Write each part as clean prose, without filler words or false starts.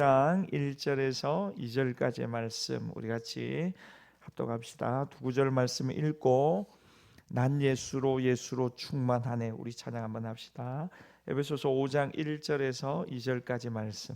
장 1절에서 2절까지의 말씀 우리 같이 합독합시다. 두 구절 말씀 읽고 난 예수로 충만하네 우리 찬양 한번 합시다. 에베소서 5장 1절에서 2절까지 말씀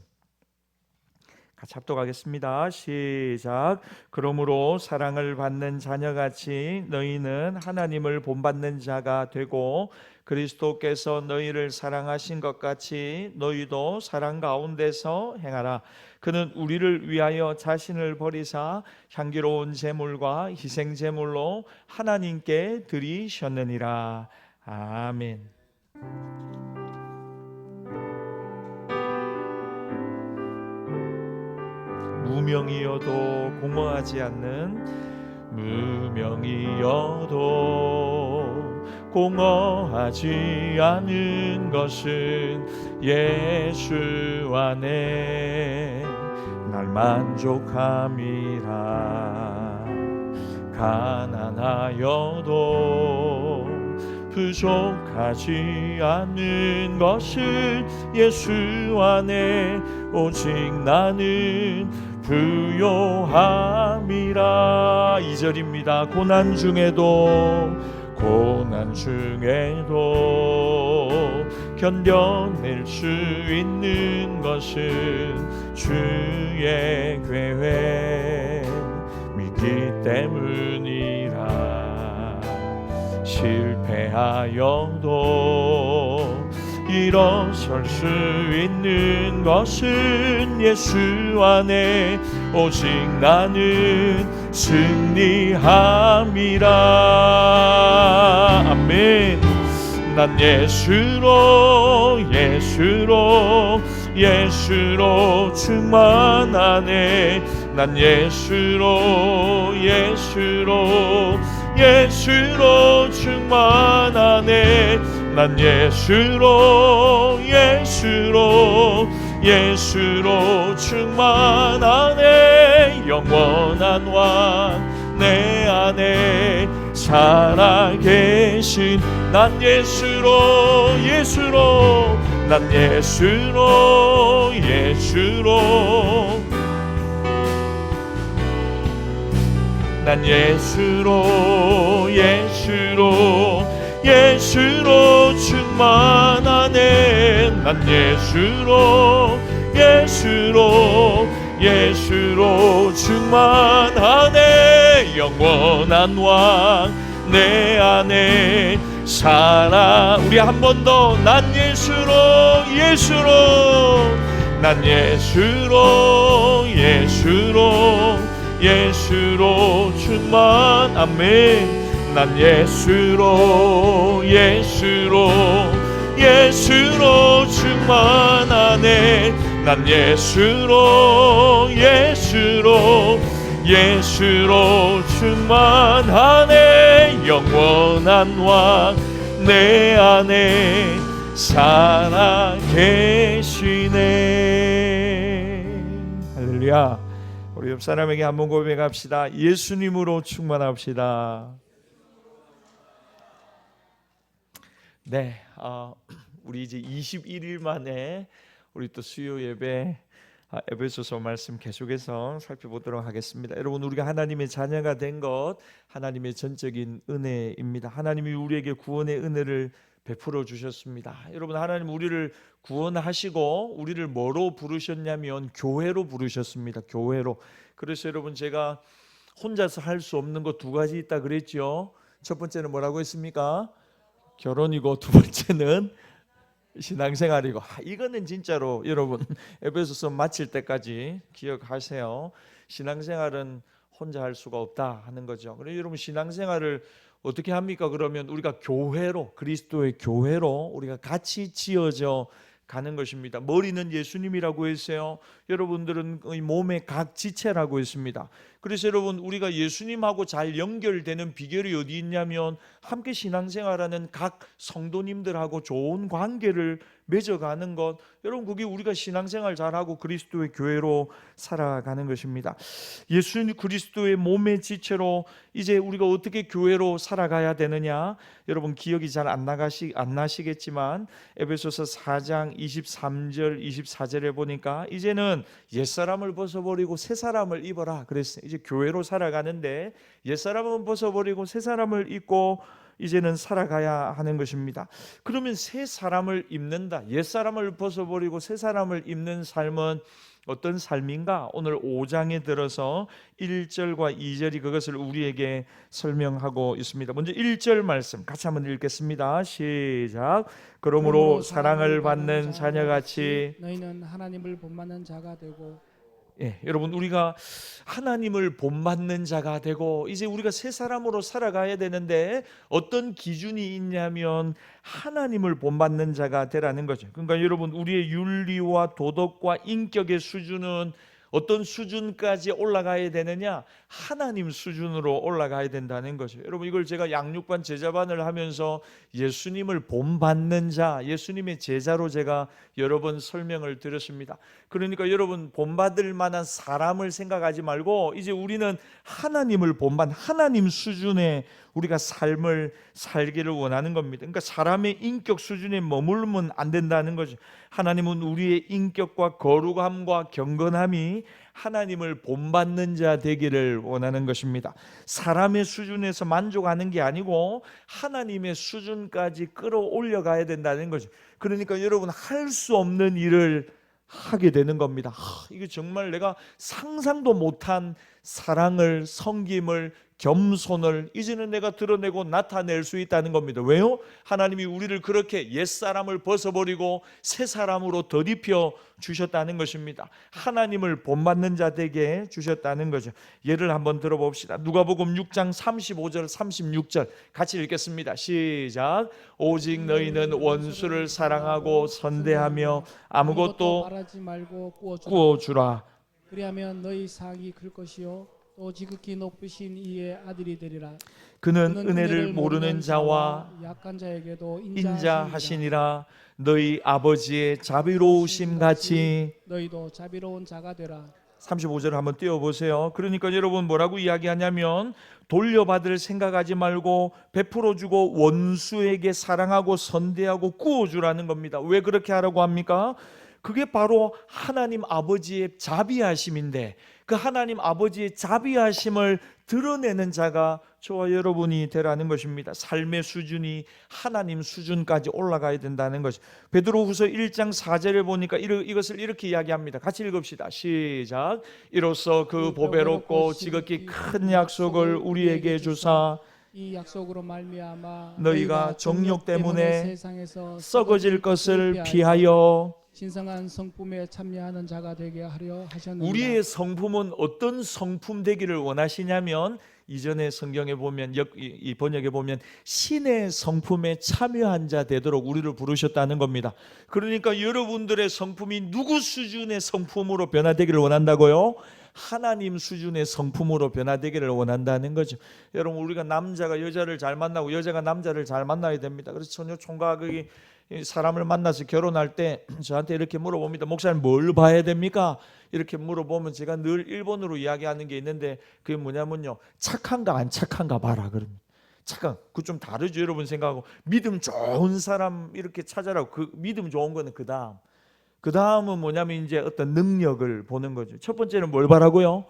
같이 합독하겠습니다. 시작. 그러므로 사랑을 받는 자녀같이 너희는 하나님을 본받는 자가 되고 그리스도께서 너희를 사랑하신 것 같이 너희도 사랑 가운데서 행하라. 그는 우리를 위하여 자신을 버리사 향기로운 제물과 희생 제물로 하나님께 드리셨느니라. 아멘. 무명이어도 공허하지 않는 무명이어도 공허하지 않은 것은 예수 안에 날 만족함이라. 가난하여도 부족하지 않는 것은 예수 안에 오직 나는 부요함이라. 2절입니다. 고난 중에도 견뎌낼 수 있는 것은 주의 계획 믿기 때문이라. 실패하여도 일어설 수 있는 것은 예수 안에 오직 나는 승리함이라. 아멘. 난 예수로 충만하네. 난 예수로 충만하네. 난 예수로 충만하네. 영원한 왕 내 안에 살아계신 난 예수로 난 예수로 난 예수로 충만하네. 난 예수로 충만하네. 영원한 왕 내 안에 살아. 우리 한 번 더 난 예수로 난 예수로 충만. 아멘. 난 예수로 충만하네. 난 예수로 충만하네. 영원한 왕 내 안에 살아계시네. 할렐루야. 우리 옆 사람에게 한번 고백합시다. 예수님으로 충만합시다. 네, 우리 이제 21일 만에 우리 또 수요 예배 에베소서 말씀 계속해서 살펴보도록 하겠습니다. 여러분, 우리가 하나님의 자녀가 된 것 하나님의 전적인 은혜입니다. 하나님이 우리에게 구원의 은혜를 베풀어 주셨습니다. 여러분, 하나님 우리를 구원하시고 우리를 뭐로 부르셨냐면 교회로 부르셨습니다. 교회로. 그래서 여러분, 제가 혼자서 할 수 없는 거 두 가지 있다 그랬죠. 첫 번째는 뭐라고 했습니까? 결혼이고 두 번째는 신앙생활이고. 이거는 진짜로 여러분 에베소서 마칠 때까지 기억하세요. 신앙생활은 혼자 할 수가 없다 하는 거죠. 그래서 여러분, 신앙생활을 어떻게 합니까? 그러면 우리가 교회로, 그리스도의 교회로 우리가 같이 지어져 가는 것입니다. 머리는 예수님이라고 했어요. 여러분들은 몸의 각 지체라고 했습니다. 그래서 여러분, 우리가 예수님하고 잘 연결되는 비결이 어디 있냐면 함께 신앙생활하는 각 성도님들하고 좋은 관계를 맺어가는 것. 여러분, 그게 우리가 신앙생활 잘하고 그리스도의 교회로 살아가는 것입니다. 예수 그리스도의 몸의 지체로 이제 우리가 어떻게 교회로 살아가야 되느냐, 여러분 기억이 잘 안 나시겠지만 에베소서 4장 23절 24절에 보니까 이제는 옛사람을 벗어버리고 새사람을 입어라 그랬어요. 이제 교회로 살아가는데 옛사람은 벗어버리고 새사람을 입고 이제는 살아가야 하는 것입니다. 그러면 새 사람을 입는다, 옛사람을 벗어버리고 새 사람을 입는 삶은 어떤 삶인가? 오늘 5장에 들어서 1절과 2절이 그것을 우리에게 설명하고 있습니다. 먼저 1절 말씀 같이 한번 읽겠습니다. 시작. 그러므로 사랑을 받는 자녀같이 너희는 하나님을 본받는 자가 되고. 여러분, 우리가 하나님을 본받는 자가 되고 이제 우리가 새 사람으로 살아가야 되는데 어떤 기준이 있냐면 하나님을 본받는 자가 되라는 거죠. 그러니까 여러분, 우리의 윤리와 도덕과 인격의 수준은 어떤 수준까지 올라가야 되느냐? 하나님 수준으로 올라가야 된다는 거죠. 여러분, 이걸 제가 양육반 제자반을 하면서 예수님을 본받는 자, 예수님의 제자로 제가 여러 번 설명을 드렸습니다. 그러니까 여러분, 본받을 만한 사람을 생각하지 말고 이제 우리는 하나님을 본받는 하나님 수준의 우리가 삶을 살기를 원하는 겁니다. 그러니까 사람의 인격 수준에 머물면 안 된다는 거죠. 하나님은 우리의 인격과 거룩함과 경건함이 하나님을 본받는 자 되기를 원하는 것입니다. 사람의 수준에서 만족하는 게 아니고 하나님의 수준까지 끌어올려 가야 된다는 거죠. 그러니까 여러분, 할 수 없는 일을 하게 되는 겁니다. 이게 정말 내가 상상도 못한 사랑을, 섬김을, 겸손을 이제는 내가 드러내고 나타낼 수 있다는 겁니다. 왜요? 하나님이 우리를 그렇게 옛사람을 벗어버리고 새사람으로 덧입혀 주셨다는 것입니다. 하나님을 본받는 자 되게 주셨다는 거죠. 예를 한번 들어봅시다. 누가복음 6장 35절 36절 같이 읽겠습니다. 시작. 오직 너희는 원수를 사랑하고 선대하며 아무것도 바라지 말고 구워주라. 그리하면 너희 상이 클 것이요 또 지극히 높으신 이의 아들이 되리라. 그는 은혜를 모르는 자와 약한 자에게도 인자하시니라. 너희 아버지의 자비로우심 같이 너희도 자비로운 자가 되라. 35절을 한번 띄워보세요. 그러니까 여러분, 뭐라고 이야기하냐면 돌려받을 생각하지 말고 베풀어주고 원수에게 사랑하고 선대하고 구워주라는 겁니다. 왜 그렇게 하라고 합니까? 그게 바로 하나님 아버지의 자비하심인데 그 하나님 아버지의 자비하심을 드러내는 자가 저와 여러분이 되라는 것입니다. 삶의 수준이 하나님 수준까지 올라가야 된다는 것이. 베드로후서 1장 4절에 보니까 이것을 이렇게 이야기합니다. 같이 읽읍시다. 시작. 이로써 그 보배롭고 지극히 큰 약속을 우리에게 주사 이 약속으로 말미암아 너희가 정욕 때문에 세상에서 썩어질 것을 피하여 신성한 성품에 참여하는 자가 되게 하려 하셨느니라. 우리의 성품은 어떤 성품 되기를 원하시냐면 이전에 성경에 보면 이 번역에 보면 신의 성품에 참여한 자 되도록 우리를 부르셨다는 겁니다. 그러니까 여러분들의 성품이 누구 수준의 성품으로 변화되기를 원한다고요? 하나님 수준의 성품으로 변화되기를 원한다는 거죠. 여러분, 우리가 남자가 여자를 잘 만나고 여자가 남자를 잘 만나야 됩니다. 그래서 처녀 총각이 사람을 만나서 결혼할 때 저한테 이렇게 물어봅니다. 목사님, 뭘 봐야 됩니까? 이렇게 물어보면 제가 늘 일본어로 이야기하는 게 있는데 그게 뭐냐면요, 착한가 안 착한가 봐라. 그러면 착한, 그 좀 다르죠. 여러분 생각하고 믿음 좋은 사람 이렇게 찾아라고. 그 믿음 좋은 거는 그 다음은 뭐냐면 이제 어떤 능력을 보는 거죠. 첫 번째는 뭘 봐라고요?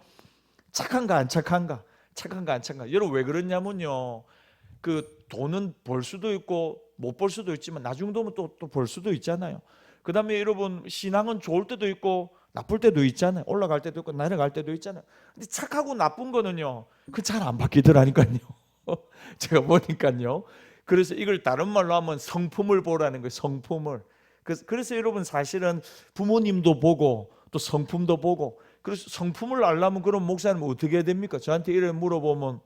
착한가 안 착한가, 착한가 안 착한가. 여러분 왜 그러냐면요, 그 돈은 벌 수도 있고 못 벌 수도 있지만 나중 되면 또 벌 수도 있잖아요. 그 다음에 여러분, 신앙은 좋을 때도 있고 나쁠 때도 있잖아요. 올라갈 때도 있고 내려갈 때도 있잖아요. 근데 착하고 나쁜 거는요, 그 잘 안 바뀌더라니까요. 제가 보니까요. 그래서 이걸 다른 말로 하면 성품을 보라는 거예요. 성품을. 그래서 여러분, 사실은 부모님도 보고 또 성품도 보고, 그래서 성품을 알려면 그럼 목사님 어떻게 해야 됩니까? 저한테 이렇게 물어보면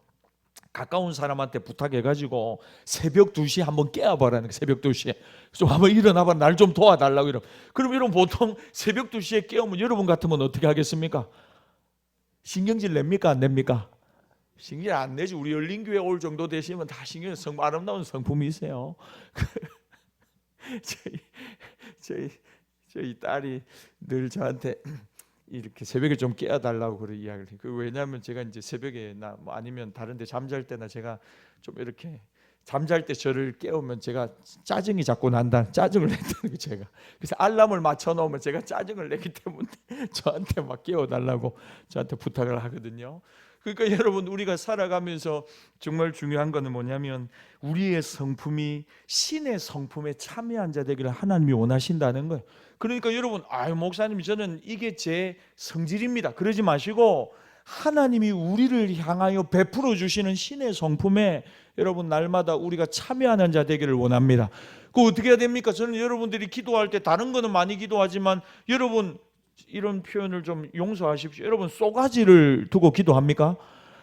가까운 사람한테 부탁해가지고 새벽 2시에 한번 깨워봐라는 거예요. 새벽 2시에 좀 한번 일어나봐, 날 좀 도와달라고. 그럼 여러분 보통 새벽 2시에 깨우면 여러분 같으면 어떻게 하겠습니까? 신경질 냅니까 안 냅니까? 신경 안 내지. 우리 열린교회 올 정도 되시면 다 신경 아름다운 성품이세요. 저희 딸이 늘 저한테 이렇게 새벽에 좀 깨워달라고 그런 이야기를 해요. 왜냐하면 제가 이제 새벽에 뭐 아니면 다른데 잠잘 때나 제가 좀 이렇게 잠잘 때 저를 깨우면 제가 짜증이 자꾸 난다. 짜증을 낸다는 거 제가. 그래서 알람을 맞춰 놓으면 제가 짜증을 내기 때문에 저한테 막 깨워달라고 저한테 부탁을 하거든요. 그러니까 여러분, 우리가 살아가면서 정말 중요한 거는 뭐냐면 우리의 성품이 신의 성품에 참여한 자 되기를 하나님이 원하신다는 거예요. 그러니까 여러분, 목사님 저는 이게 제 성질입니다, 그러지 마시고 하나님이 우리를 향하여 베풀어 주시는 신의 성품에 여러분 날마다 우리가 참여하는 자 되기를 원합니다. 그 어떻게 해야 됩니까? 저는 여러분들이 기도할 때 다른 거는 많이 기도하지만 여러분, 이런 표현을 좀 용서하십시오. 여러분, 쏘가지를 두고 기도합니까?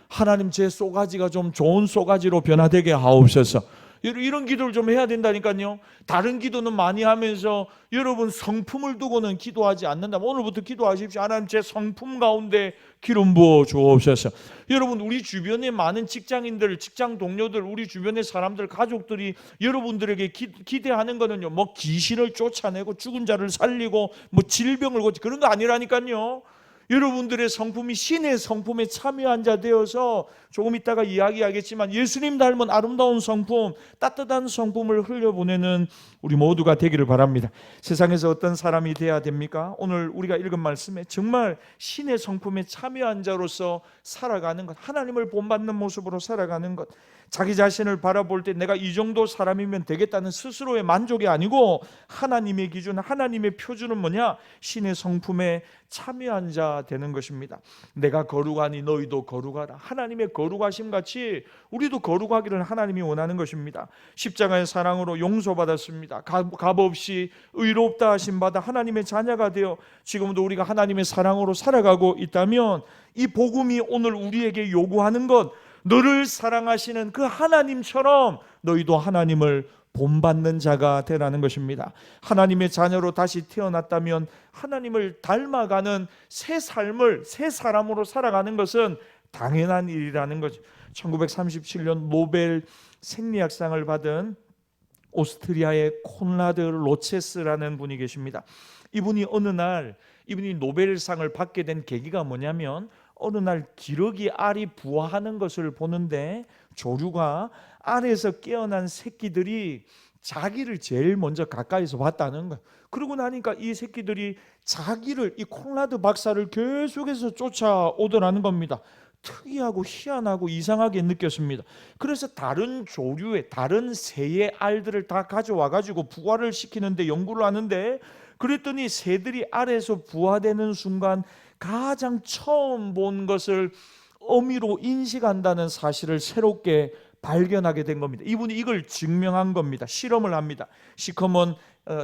하나님, 제 쏘가지가 좀 좋은 쏘가지로 변화되게 하옵소서. 이런 기도를 좀 해야 된다니까요. 다른 기도는 많이 하면서 여러분 성품을 두고는 기도하지 않는다면 오늘부터 기도하십시오. 하나님, 제 성품 가운데 기름 부어 주옵소서. 여러분, 우리 주변에 많은 직장인들, 직장 동료들, 우리 주변의 사람들, 가족들이 여러분들에게 기대하는 거는요, 뭐 귀신을 쫓아내고 죽은 자를 살리고 뭐 질병을 고치, 그런 거 아니라니까요. 여러분들의 성품이 신의 성품에 참여한 자 되어서 조금 이따가 이야기하겠지만 예수님 닮은 아름다운 성품, 따뜻한 성품을 흘려보내는 우리 모두가 되기를 바랍니다. 세상에서 어떤 사람이 돼야 됩니까? 오늘 우리가 읽은 말씀에 정말 신의 성품에 참여한 자로서 살아가는 것, 하나님을 본받는 모습으로 살아가는 것, 자기 자신을 바라볼 때 내가 이 정도 사람이면 되겠다는 스스로의 만족이 아니고 하나님의 기준, 하나님의 표준은 뭐냐? 신의 성품에 참여한 자 되는 것입니다. 내가 거룩하니 너희도 거룩하라. 하나님의 거룩하심 같이 우리도 거룩하기를 하나님이 원하는 것입니다. 십자가의 사랑으로 용서받았습니다. 값없이 의롭다 하심 받아 하나님의 자녀가 되어 지금도 우리가 하나님의 사랑으로 살아가고 있다면 이 복음이 오늘 우리에게 요구하는 것, 너를 사랑하시는 그 하나님처럼 너희도 하나님을 본받는 자가 되라는 것입니다. 하나님의 자녀로 다시 태어났다면 하나님을 닮아가는 새 삶을, 새 사람으로 살아가는 것은 당연한 일이라는 거죠. 1937년 노벨 생리학상을 받은 오스트리아의 콘라드 로체스라는 분이 계십니다. 이분이 노벨상을 받게 된 계기가 뭐냐면 어느 날 기러기 알이 부화하는 것을 보는데 조류가 알에서 깨어난 새끼들이 자기를 제일 먼저 가까이서 봤다는 거예요. 그러고 나니까 이 새끼들이 이 콘라드 박사를 계속해서 쫓아오더라는 겁니다. 특이하고 희한하고 이상하게 느꼈습니다. 그래서 다른 새의 알들을 다 가져와 가지고 부화를 시키는데 연구를 하는데, 그랬더니 새들이 알에서 부화되는 순간 가장 처음 본 것을 어미로 인식한다는 사실을 새롭게 발견하게 된 겁니다. 이분이 이걸 증명한 겁니다. 실험을 합니다. 시커먼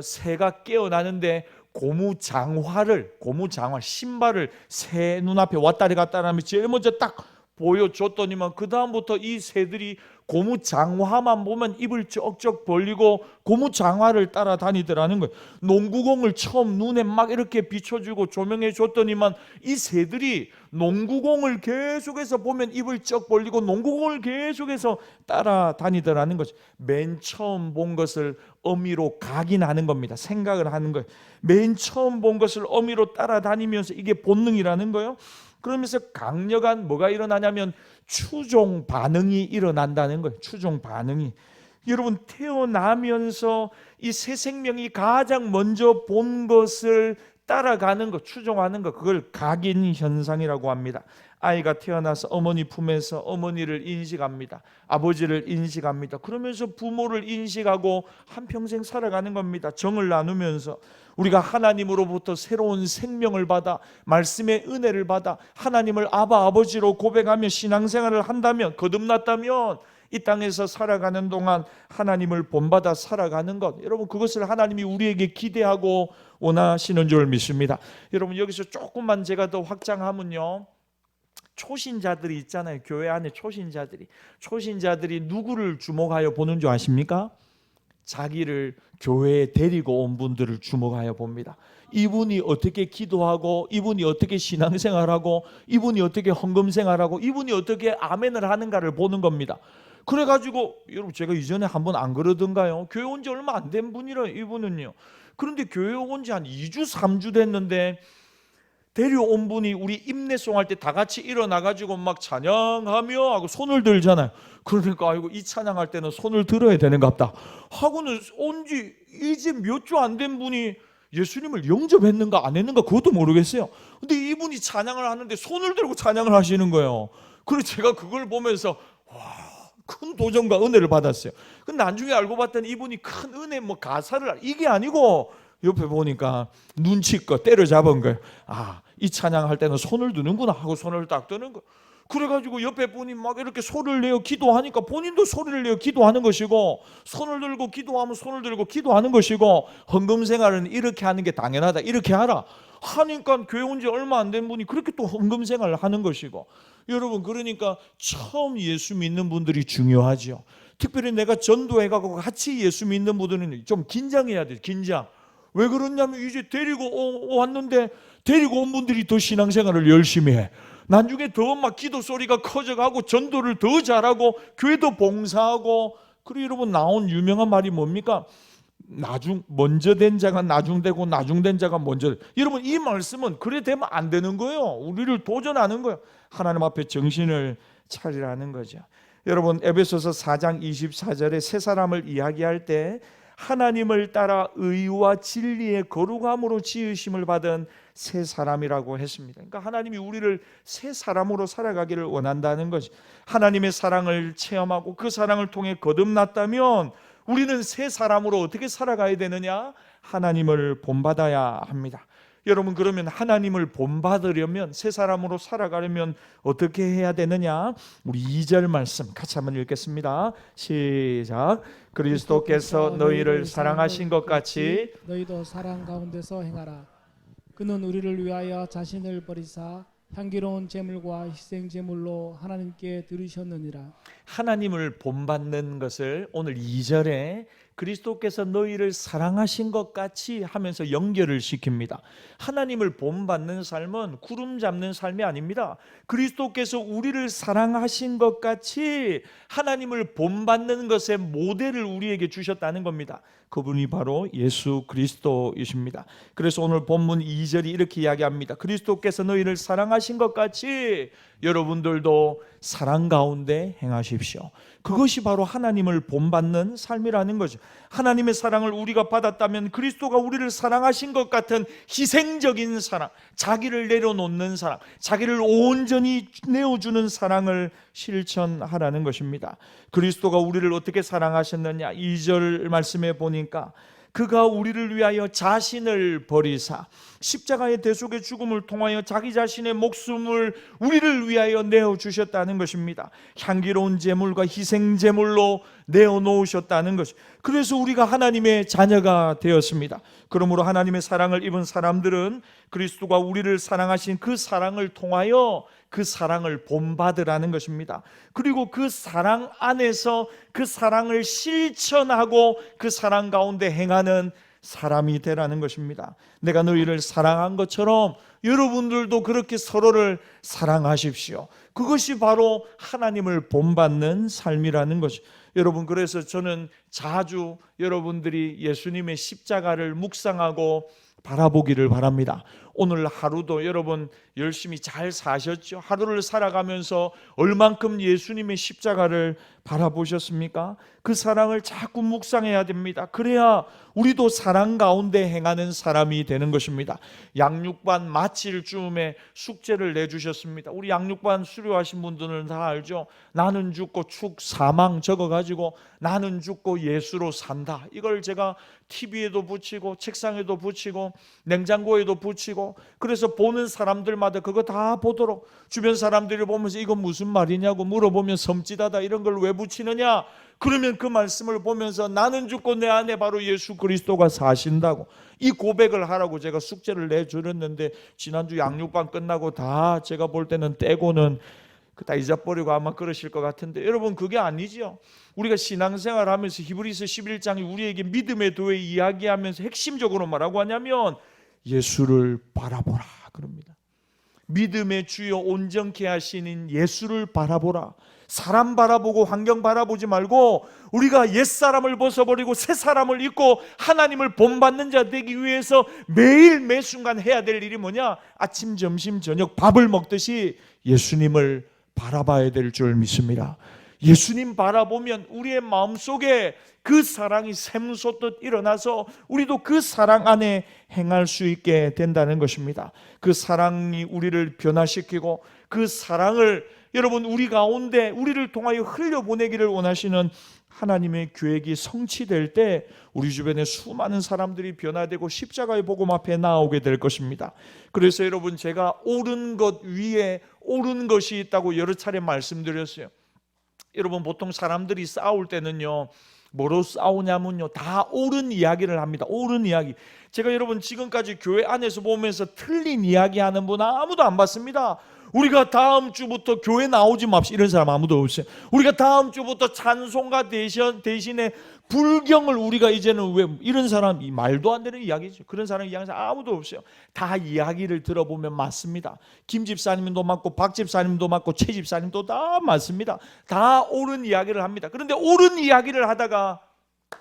새가 깨어나는데 고무장화 신발을 새 눈앞에 왔다리 갔다 하면 제일 먼저 딱 보여줬더니만 그 다음부터 이 새들이 고무장화만 보면 입을 쩍쩍 벌리고 고무장화를 따라다니더라는 거예요. 농구공을 처음 눈에 막 이렇게 비춰주고 조명해 줬더니만 이 새들이 농구공을 계속해서 보면 입을 쩍 벌리고 농구공을 계속해서 따라다니더라는 거죠. 맨 처음 본 것을 어미로 각인하는 겁니다. 생각을 하는 거예요. 맨 처음 본 것을 어미로 따라다니면서 이게 본능이라는 거예요. 그러면서 강력한 뭐가 일어나냐면 추종 반응이 일어난다는 거예요. 추종 반응이. 여러분, 태어나면서 이 새 생명이 가장 먼저 본 것을 따라가는 것, 추종하는 것, 그걸 각인 현상이라고 합니다. 아이가 태어나서 어머니 품에서 어머니를 인식합니다. 아버지를 인식합니다. 그러면서 부모를 인식하고 한평생 살아가는 겁니다. 정을 나누면서 우리가 하나님으로부터 새로운 생명을 받아 말씀의 은혜를 받아 하나님을 아바 아버지로 고백하며 신앙생활을 한다면, 거듭났다면 이 땅에서 살아가는 동안 하나님을 본받아 살아가는 것, 여러분, 그것을 하나님이 우리에게 기대하고 원하시는 줄 믿습니다. 여러분, 여기서 조금만 제가 더 확장하면요, 초신자들이 있잖아요. 교회 안에 초신자들이 누구를 주목하여 보는 줄 아십니까? 자기를 교회에 데리고 온 분들을 주목하여 봅니다. 이분이 어떻게 기도하고, 이분이 어떻게 신앙생활하고, 이분이 어떻게 헌금생활하고, 이분이 어떻게 아멘을 하는가를 보는 겁니다. 그래가지고 여러분, 제가 이전에 한번 안 그러던가요? 교회 온 지 얼마 안 된 분이라 이분은요. 그런데 교회 온 지 한 2주 3주 됐는데 데려온 분이 우리 임내송 할 때 다 같이 일어나가지고 막 찬양하며 하고 손을 들잖아요. 그러니까 아이고, 이 찬양할 때는 손을 들어야 되는갑다 하고는 온 지 이제 몇 주 안 된 분이 예수님을 영접했는가 안 했는가 그것도 모르겠어요. 근데 이분이 찬양을 하는데 손을 들고 찬양을 하시는 거예요. 그래서 제가 그걸 보면서 큰 도전과 은혜를 받았어요. 근데 나중에 알고 봤더니 이분이 큰 은혜 뭐 가사를 이게 아니고 옆에 보니까 눈치껏 때려잡은 거예요. 아, 이 찬양할 때는 손을 드는구나 하고 손을 딱 드는 거. 그래가지고 옆에 분이 막 이렇게 소리를 내어 기도하니까 본인도 소리를 내어 기도하는 것이고, 손을 들고 기도하면 손을 들고 기도하는 것이고, 헌금 생활은 이렇게 하는 게 당연하다, 이렇게 하라 하니까 교회 온 지 얼마 안 된 분이 그렇게 또 헌금 생활을 하는 것이고. 여러분, 그러니까 처음 예수 믿는 분들이 중요하죠. 특별히 내가 전도해가고 같이 예수 믿는 분들은 좀 긴장해야 돼요. 긴장. 왜 그러냐면 이제 데리고 왔는데 데리고 온 분들이 더 신앙생활을 열심히 해. 나중에 더 막 기도 소리가 커져가고 전도를 더 잘하고 교회도 봉사하고. 그리고 여러분, 나온 유명한 말이 뭡니까? 먼저 된 자가 나중되고 나중된 자가 먼저. 여러분, 이 말씀은 그래 되면 안 되는 거예요. 우리를 도전하는 거예요. 하나님 앞에 정신을 차리라는 거죠. 여러분, 에베소서 4장 24절에 새 사람을 이야기할 때 하나님을 따라 의와 진리의 거룩함으로 지으심을 받은 새 사람이라고 했습니다. 그러니까 하나님이 우리를 새 사람으로 살아가기를 원한다는 것이, 하나님의 사랑을 체험하고 그 사랑을 통해 거듭났다면 우리는 새 사람으로 어떻게 살아가야 되느냐? 하나님을 본받아야 합니다. 여러분, 그러면 하나님을 본받으려면, 새 사람으로 살아가려면 어떻게 해야 되느냐? 우리 2절 말씀 같이 한번 읽겠습니다. 시작. 그리스도께서 너희를 사랑하신 것 같이 너희도 사랑 가운데서 행하라. 그는 우리를 위하여 자신을 버리사 향기로운 제물과 희생 제물로 하나님께 드리셨느니라. 하나님을 본받는 것을 오늘 2절에 그리스도께서 너희를 사랑하신 것 같이 하면서 연결을 시킵니다. 하나님을 본받는 삶은 구름 잡는 삶이 아닙니다. 그리스도께서 우리를 사랑하신 것 같이 하나님을 본받는 것의 모델을 우리에게 주셨다는 겁니다. 그분이 바로 예수 그리스도이십니다. 그래서 오늘 본문 2절이 이렇게 이야기합니다. 그리스도께서 너희를 사랑하신 것 같이 여러분들도 사랑 가운데 행하십시오. 그것이 바로 하나님을 본받는 삶이라는 거죠. 하나님의 사랑을 우리가 받았다면 그리스도가 우리를 사랑하신 것 같은 희생적인 사랑, 자기를 내려놓는 사랑, 자기를 온전히 내어주는 사랑을 실천하라는 것입니다. 그리스도가 우리를 어떻게 사랑하셨느냐? 2절 말씀에 보니까 그가 우리를 위하여 자신을 버리사 십자가의 대속의 죽음을 통하여 자기 자신의 목숨을 우리를 위하여 내어주셨다는 것입니다. 향기로운 제물과 희생 제물로 내어놓으셨다는 것. 그래서 우리가 하나님의 자녀가 되었습니다. 그러므로 하나님의 사랑을 입은 사람들은 그리스도가 우리를 사랑하신 그 사랑을 통하여 그 사랑을 본받으라는 것입니다. 그리고 그 사랑 안에서 그 사랑을 실천하고 그 사랑 가운데 행하는 사람이 되라는 것입니다. 내가 너희를 사랑한 것처럼 여러분들도 그렇게 서로를 사랑하십시오. 그것이 바로 하나님을 본받는 삶이라는 것이. 여러분, 그래서 저는 자주 여러분들이 예수님의 십자가를 묵상하고 바라보기를 바랍니다. 오늘 하루도 여러분 열심히 잘 사셨죠? 하루를 살아가면서 얼만큼 예수님의 십자가를 바라보셨습니까? 그 사랑을 자꾸 묵상해야 됩니다. 그래야 우리도 사랑 가운데 행하는 사람이 되는 것입니다. 양육반 마칠 즈음에 숙제를 내주셨습니다. 우리 양육반 수료하신 분들은 다 알죠? 나는 죽고 축 사망 적어가지고 나는 죽고 예수로 산다. 이걸 제가 TV에도 붙이고 책상에도 붙이고 냉장고에도 붙이고, 그래서 보는 사람들마다 그거 다 보도록, 주변 사람들이 보면서 이건 무슨 말이냐고 물어보면 섬찟하다, 이런 걸 왜 붙이느냐? 그러면 그 말씀을 보면서 나는 죽고 내 안에 바로 예수 그리스도가 사신다고 이 고백을 하라고 제가 숙제를 내주렸는데, 지난주 양육반 끝나고 다 제가 볼 때는 떼고는 다 잊어버리고 아마 그러실 것 같은데, 여러분 그게 아니죠. 우리가 신앙생활하면서 히브리서 11장이 우리에게 믿음의 도에 이야기하면서 핵심적으로 뭐라고 하냐면 예수를 바라보라 그럽니다. 믿음의 주요 온전케 하시는 예수를 바라보라. 사람 바라보고 환경 바라보지 말고 우리가 옛사람을 벗어버리고 새사람을 입고 하나님을 본받는 자 되기 위해서 매일 매순간 해야 될 일이 뭐냐? 아침 점심 저녁 밥을 먹듯이 예수님을 바라봐야 될 줄 믿습니다. 예수님 바라보면 우리의 마음속에 그 사랑이 샘솟듯 일어나서 우리도 그 사랑 안에 행할 수 있게 된다는 것입니다. 그 사랑이 우리를 변화시키고 그 사랑을 여러분 우리 가운데 우리를 통하여 흘려보내기를 원하시는 하나님의 계획이 성취될 때 우리 주변에 수많은 사람들이 변화되고 십자가의 복음 앞에 나오게 될 것입니다. 그래서 여러분 제가 옳은 것 위에 옳은 것이 있다고 여러 차례 말씀드렸어요. 여러분 보통 사람들이 싸울 때는요 뭐로 싸우냐면요 다 옳은 이야기를 합니다. 옳은 이야기. 제가 여러분 지금까지 교회 안에서 보면서 틀린 이야기하는 분 아무도 안 봤습니다. 우리가 다음 주부터 교회 나오지 맙시다 이런 사람 아무도 없어요. 우리가 다음 주부터 찬송가 대신에 불경을 우리가 이제는 왜 이런 사람 말도 안 되는 이야기죠. 그런 사람 이야기하는 사람 아무도 없어요. 다 이야기를 들어보면 맞습니다. 김 집사님도 맞고 박 집사님도 맞고 최 집사님도 다 맞습니다. 다 옳은 이야기를 합니다. 그런데 옳은 이야기를 하다가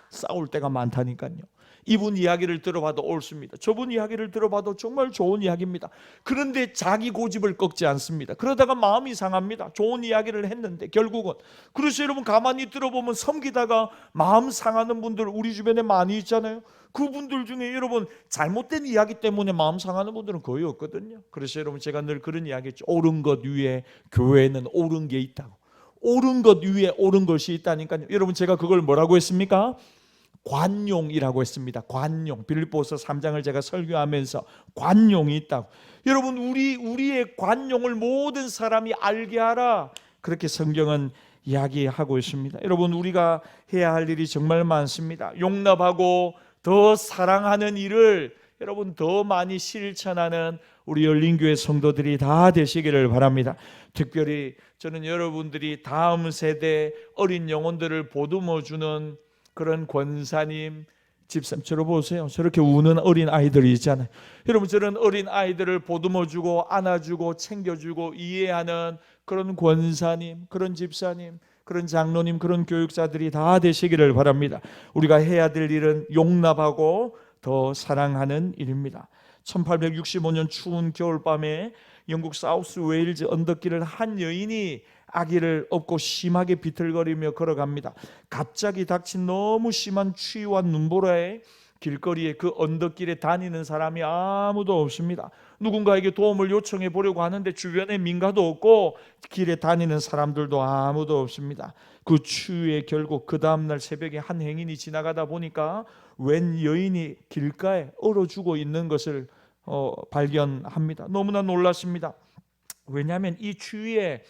싸울 때가 많다니까요. 이분 이야기를 들어봐도 옳습니다. 저분 이야기를 들어봐도 정말 좋은 이야기입니다. 그런데 자기 고집을 꺾지 않습니다. 그러다가 마음이 상합니다. 좋은 이야기를 했는데 결국은. 그래서 여러분 가만히 들어보면 섬기다가 마음 상하는 분들 우리 주변에 많이 있잖아요. 그분들 중에 여러분 잘못된 이야기 때문에 마음 상하는 분들은 거의 없거든요. 그래서 여러분 제가 늘 그런 이야기 했죠. 옳은 것 위에 교회는 옳은 게 있다고. 옳은 것 위에 옳은 것이 있다니까요. 여러분 제가 그걸 뭐라고 했습니까? 관용이라고 했습니다. 관용. 빌립보서 3장을 제가 설교하면서 관용이 있다고. 여러분 우리의 관용을 모든 사람이 알게 하라. 그렇게 성경은 이야기하고 있습니다. 여러분 우리가 해야 할 일이 정말 많습니다. 용납하고 더 사랑하는 일을 여러분 더 많이 실천하는 우리 열린교회 성도들이 다 되시기를 바랍니다. 특별히 저는 여러분들이 다음 세대 어린 영혼들을 보듬어주는 그런 권사님, 집사님 보세요. 저렇게 우는 어린 아이들이 있잖아요. 여러분 저런 어린 아이들을 보듬어주고 안아주고 챙겨주고 이해하는 그런 권사님, 그런 집사님, 그런 장로님, 그런 교육자들이 다 되시기를 바랍니다. 우리가 해야 될 일은 용납하고 더 사랑하는 일입니다. 1865년 추운 겨울밤에 영국 사우스 웨일즈 언덕길을 한 여인이 아기를 업고 심하게 비틀거리며 걸어갑니다. 갑자기 닥친 너무 심한 추위와 눈보라에 길거리에 그 언덕길에 다니는 사람이 아무도 없습니다. 누군가에게 도움을 요청해 보려고 하는데 주변에 민가도 없고 길에 다니는 사람들도 아무도 없습니다. 그 추위에 결국 그 다음날 새벽에 한 행인이 지나가다 보니까 웬 여인이 길가에 얼어 죽어 있는 것을 발견합니다. 너무나 놀랐습니다. 왜냐하면 이 추위에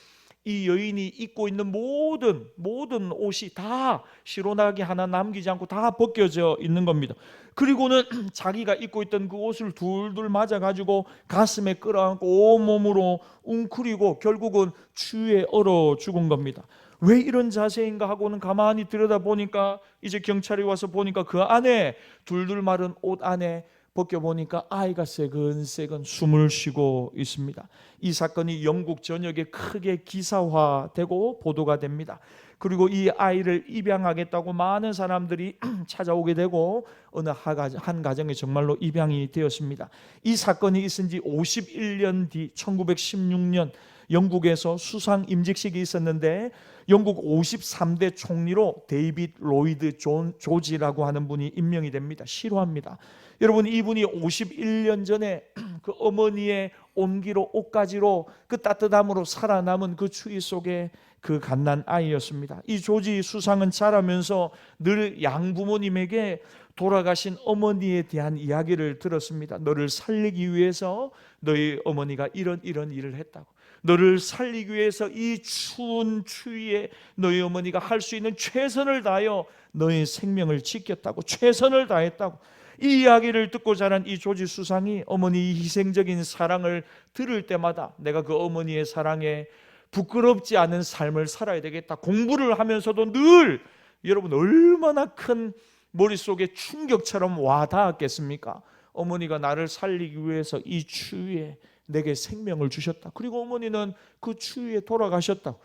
이 여인이 입고 있는 모든 옷이 다 시로나기 하나 남기지 않고 다 벗겨져 있는 겁니다. 그리고는 자기가 입고 있던 그 옷을 둘둘 맞아가지고 가슴에 끌어안고 온몸으로 웅크리고 결국은 추위에 얼어 죽은 겁니다. 왜 이런 자세인가 하고는 가만히 들여다보니까 이제 경찰이 와서 보니까 그 안에 둘둘 마른 옷 안에 벗겨보니까 아이가 새근새근 숨을 쉬고 있습니다. 이 사건이 영국 전역에 크게 기사화되고 보도가 됩니다. 그리고 이 아이를 입양하겠다고 많은 사람들이 찾아오게 되고 어느 한 가정에 정말로 입양이 되었습니다. 이 사건이 있은 지 51년 뒤 1916년 영국에서 수상 임직식이 있었는데 영국 53대 총리로 데이빗 로이드 조지라고 하는 분이 임명이 됩니다. 실화입니다. 여러분 이분이 51년 전에 그 어머니의 온기로 옷가지로 그 따뜻함으로 살아남은 그 추위 속에 그 갓난 아이였습니다. 이 조지 수상은 자라면서 늘 양부모님에게 돌아가신 어머니에 대한 이야기를 들었습니다. 너를 살리기 위해서 너희 어머니가 이런 일을 했다고. 너를 살리기 위해서 이 추운 추위에 너희 어머니가 할 수 있는 최선을 다하여 너의 생명을 지켰다고. 최선을 다했다고. 이 이야기를 듣고 자란 이 조지 수상이 어머니의 희생적인 사랑을 들을 때마다 내가 그 어머니의 사랑에 부끄럽지 않은 삶을 살아야 되겠다. 공부를 하면서도 늘 여러분 얼마나 큰 머릿속에 충격처럼 와닿았겠습니까? 어머니가 나를 살리기 위해서 이 추위에 내게 생명을 주셨다. 그리고 어머니는 그 추위에 돌아가셨다.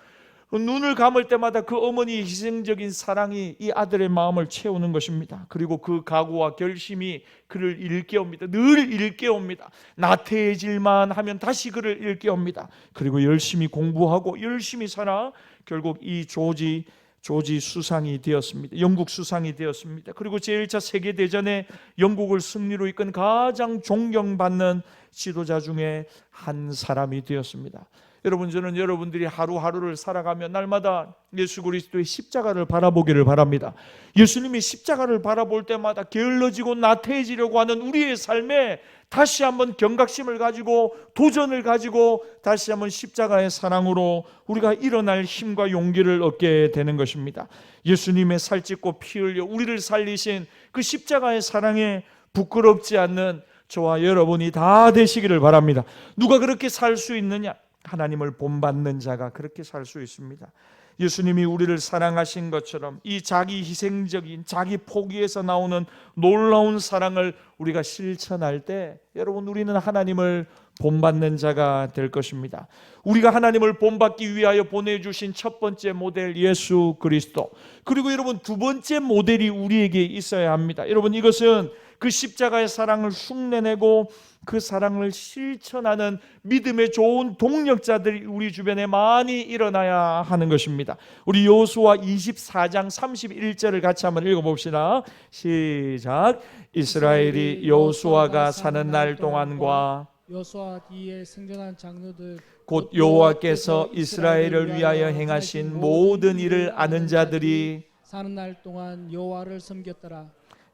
눈을 감을 때마다 그 어머니의 희생적인 사랑이 이 아들의 마음을 채우는 것입니다. 그리고 그 각오와 결심이 그를 일깨웁니다. 늘 일깨웁니다. 나태해질만 하면 다시 그를 일깨웁니다. 그리고 열심히 공부하고 열심히 살아 결국 이 조지 수상이 되었습니다. 영국 수상이 되었습니다. 그리고 제1차 세계대전에 영국을 승리로 이끈 가장 존경받는 지도자 중에 한 사람이 되었습니다. 여러분, 저는 여러분들이 하루하루를 살아가며 날마다 예수 그리스도의 십자가를 바라보기를 바랍니다. 예수님이 십자가를 바라볼 때마다 게을러지고 나태해지려고 하는 우리의 삶에 다시 한번 경각심을 가지고 도전을 가지고 다시 한번 십자가의 사랑으로 우리가 일어날 힘과 용기를 얻게 되는 것입니다. 예수님의 살찢고 피 흘려 우리를 살리신 그 십자가의 사랑에 부끄럽지 않는 저와 여러분이 다 되시기를 바랍니다. 누가 그렇게 살 수 있느냐? 하나님을 본받는 자가 그렇게 살 수 있습니다. 예수님이 우리를 사랑하신 것처럼 이 자기 희생적인 자기 포기에서 나오는 놀라운 사랑을 우리가 실천할 때 여러분 우리는 하나님을 본받는 자가 될 것입니다. 우리가 하나님을 본받기 위하여 보내주신 첫 번째 모델 예수 그리스도, 그리고 여러분 두 번째 모델이 우리에게 있어야 합니다. 여러분 이것은 그 십자가의 사랑을 흉내내고 그 사랑을 실천하는 믿음의 좋은 동력자들이 우리 주변에 많이 일어나야 하는 것입니다. 우리 여호수아 24장 31절을 같이 한번 읽어봅시다. 시작. 이스라엘이 여호수아가 사는 날 동안과 여호수아 뒤에 생존한 장로들 곧 여호와께서 이스라엘을 위하여 행하신 모든 일을 아는 자들이 사는 날 동안 여호와를 섬겼더라.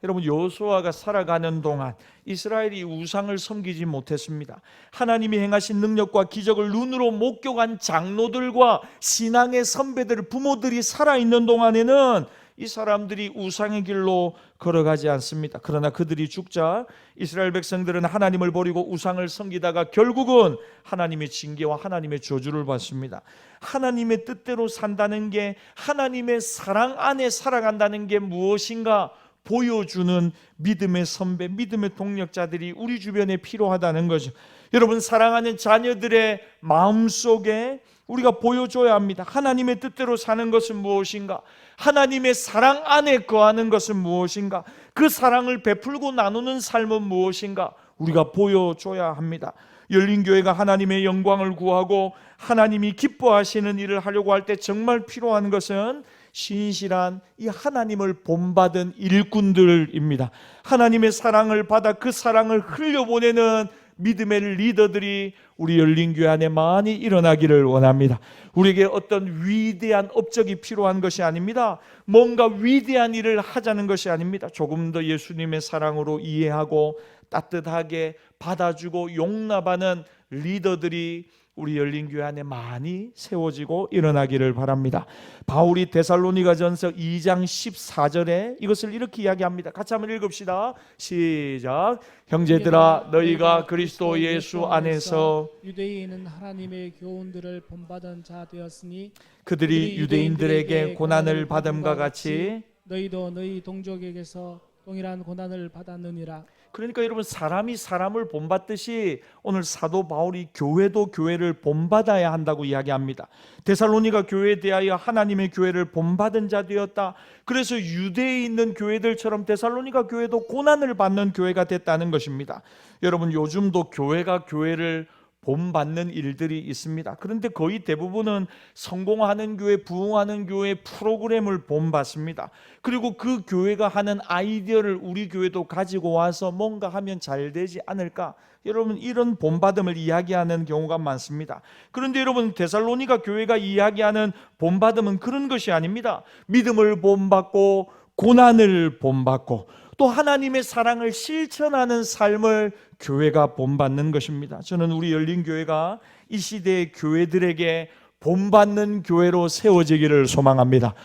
여러분 여호수아가 살아가는 동안 이스라엘이 우상을 섬기지 못했습니다. 하나님이 행하신 능력과 기적을 눈으로 목격한 장로들과 신앙의 선배들, 부모들이 살아있는 동안에는 이 사람들이 우상의 길로 걸어가지 않습니다. 그러나 그들이 죽자 이스라엘 백성들은 하나님을 버리고 우상을 섬기다가 결국은 하나님의 징계와 하나님의 저주를 받습니다. 하나님의 뜻대로 산다는 게, 하나님의 사랑 안에 살아간다는 게 무엇인가 보여주는 믿음의 선배, 믿음의 동력자들이 우리 주변에 필요하다는 거죠. 여러분 사랑하는 자녀들의 마음속에 우리가 보여줘야 합니다. 하나님의 뜻대로 사는 것은 무엇인가? 하나님의 사랑 안에 거하는 것은 무엇인가? 그 사랑을 베풀고 나누는 삶은 무엇인가? 우리가 보여줘야 합니다. 열린교회가 하나님의 영광을 구하고 하나님이 기뻐하시는 일을 하려고 할 때 정말 필요한 것은 신실한 이 하나님을 본받은 일꾼들입니다. 하나님의 사랑을 받아 그 사랑을 흘려보내는 믿음의 리더들이 우리 열린교회 안에 많이 일어나기를 원합니다. 우리에게 어떤 위대한 업적이 필요한 것이 아닙니다. 뭔가 위대한 일을 하자는 것이 아닙니다. 조금 더 예수님의 사랑으로 이해하고 따뜻하게 받아주고 용납하는 리더들이 우리 열린교회 안에 많이 세워지고 일어나기를 바랍니다. 바울이 데살로니가전서 2장 14절에 이것을 이렇게 이야기합니다. 같이 한번 읽읍시다. 시작. 형제들아 너희가 그리스도 예수 안에서 유대인은 하나님의 교훈들을 본받은 자 되었으니 그들이 유대인들에게 고난을 받음과 같이 너희도 너희 동족에게서 동일한 고난을 받았느니라. 그러니까 여러분 사람이 사람을 본받듯이 오늘 사도 바울이 교회도 교회를 본받아야 한다고 이야기합니다. 데살로니가 교회에 대하여 하나님의 교회를 본받은 자 되었다. 그래서 유대에 있는 교회들처럼 데살로니가 교회도 고난을 받는 교회가 됐다는 것입니다. 여러분 요즘도 교회가 교회를 본받는 일들이 있습니다. 그런데 거의 대부분은 성공하는 교회, 부흥하는 교회 프로그램을 본받습니다. 그리고 그 교회가 하는 아이디어를 우리 교회도 가지고 와서 뭔가 하면 잘 되지 않을까? 여러분 이런 본받음을 이야기하는 경우가 많습니다. 그런데 여러분 데살로니가 교회가 이야기하는 본받음은 그런 것이 아닙니다. 믿음을 본받고 고난을 본받고 또 하나님의 사랑을 실천하는 삶을 교회가 본받는 것입니다. 저는 우리 열린교회가 이 시대의 교회들에게 본받는 교회로 세워지기를 소망합니다.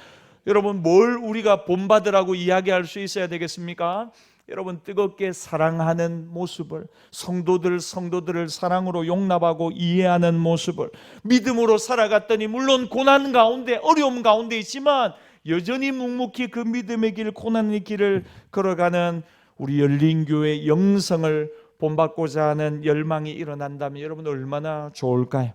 여러분 뭘 우리가 본받으라고 이야기할 수 있어야 되겠습니까? 여러분 뜨겁게 사랑하는 모습을, 성도들을 사랑으로 용납하고 이해하는 모습을, 믿음으로 살아갔더니 물론 고난 가운데 어려움 가운데 있지만 여전히 묵묵히 그 믿음의 길, 고난의 길을 걸어가는 우리 열린교회 영성을 본받고자 하는 열망이 일어난다면 여러분 얼마나 좋을까요?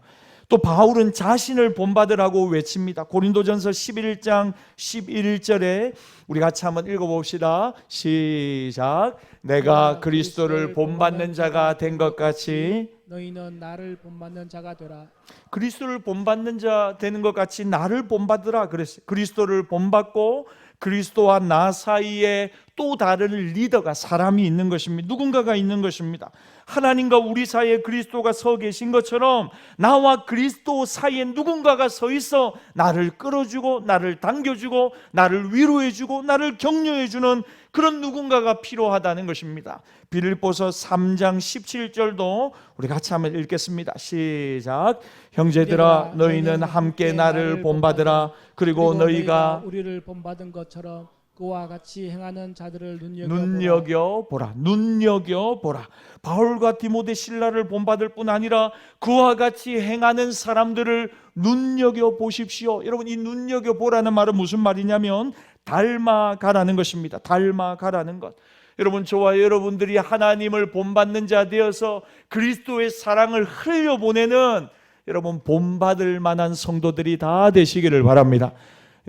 또 바울은 자신을 본받으라고 외칩니다. 고린도전서 11장 11절에 우리 같이 한번 읽어봅시다. 시작. 내가 그리스도를 본받는 자가 된 것 같이 너희는 나를 본받는 자가 되라. 그리스도를 본받는 자 되는 것 같이 나를 본받으라 그랬어요. 그리스도를 본받고 그리스도와 나 사이에 또 다른 리더가, 사람이 있는 것입니다. 누군가가 있는 것입니다. 하나님과 우리 사이에 그리스도가 서 계신 것처럼 나와 그리스도 사이에 누군가가 서 있어 나를 끌어주고 나를 당겨주고 나를 위로해주고 나를 격려해주는 그런 누군가가 필요하다는 것입니다. 빌립보서 3장 17절도 우리 같이 한번 읽겠습니다. 시작. 형제들아 너희는 함께 나를 본받으라. 그리고 너희가 우리를 본받은 것처럼 그와 같이 행하는 자들을 눈여겨보라. 눈여겨보라. 바울과 디모데 신라를 본받을 뿐 아니라 그와 같이 행하는 사람들을 눈여겨보십시오. 여러분 이 눈여겨보라는 말은 무슨 말이냐면 닮아가라는 것입니다. 닮아가라는 것. 여러분 저와 여러분들이 하나님을 본받는 자 되어서 그리스도의 사랑을 흘려보내는 여러분 본받을 만한 성도들이 다 되시기를 바랍니다.